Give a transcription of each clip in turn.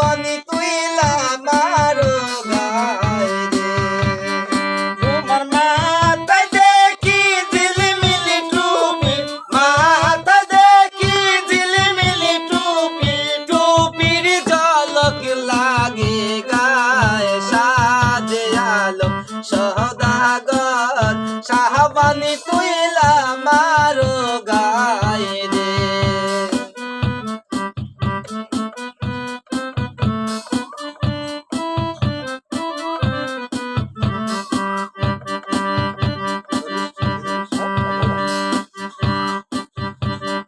শাহবানি তুইলা মারো গায় রে। তোমার মাথায় দেখি ঝিলিমিলি টুপি, মাথায় দেখি ঝিলিমিলি টুপি, টুপির ঝলক লাগে গায়ে সাজে আলম সওদাগর। শাহবানি তুইলা মারো গায় রে।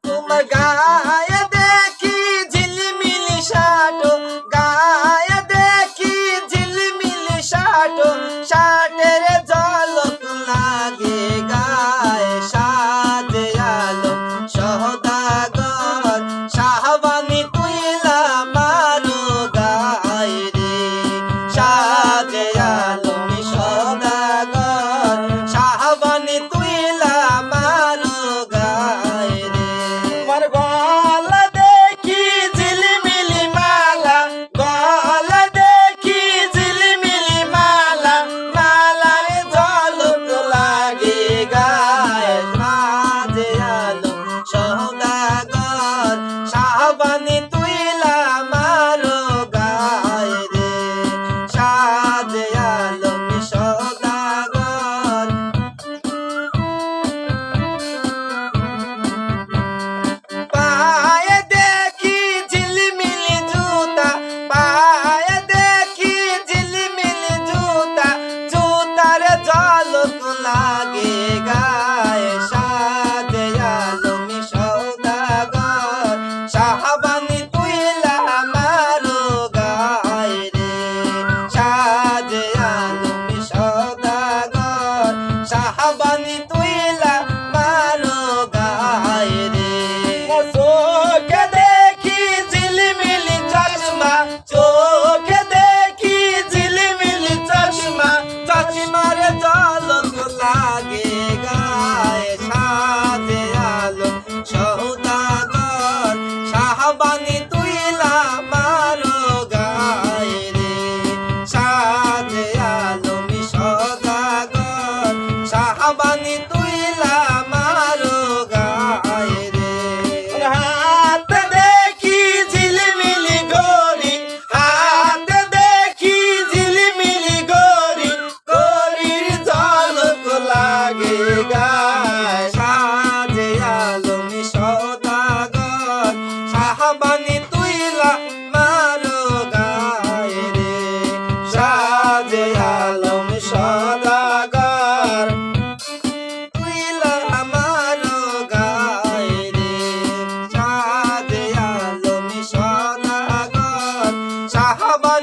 তোমার গায়ে দেখি ঝিলিমিলি শাটো, গায়ে দেখি ঝিলিমিলি শাটো, শাটের ঝলক লাগে গায়ে সাজে আলম সওদাগর। শাহবানি তুইলা মারো গায় রে। সাজে আলম সওদাগর, শাহবানি তুইলা মারো গায় রে। তোমার গলা দেখি ঝিলিমিলি মালা, গলা দেখি ঝিলিমিলি মালা, মালার ঝলক লাগে গায়ে সাজে আলম সওদাগর। শাহবানি তুইলা মারো গায় রে। সাজে আলম সওদাগর। পায়ে দেখি ঝিলিমিলি জুতা, পায়ে দেখি ঝিলিমিলি জুতা, জুতার ঝলক লাগে গায়ে সাজে আলম সওদাগর। শাহবানি তুইলা মারো গায় রে। সাজে আলম সওদাগর, শাহবানি তুইলা মারো গায় রে। চোখে দেখি ঝিলিমিলি চশমা, চোখে দেখি ঝিলিমিলি চশমা, চশমার ঝলক লাগে গায়ে সাজে আলম সওদাগর। শাহবানি তুইলা মারো গায় রে। সাজে আলম সওদাগর, শাহবানি তুইলা মারো গায় রে। হাতে দেখি ঝিলিমিলি ঘড়ি, হাতে দেখি ঝিলিমিলি ঘড়ি, ঘড়ির ঝলক লাগে গায়ে সাজে আলম সওদাগর। শাহবানি তুইলা মারো গায় রে। সাজে আলম সওদাগর, তুইলা মারো গায় রে। সাজে আলম সওদাগর, শাহবানি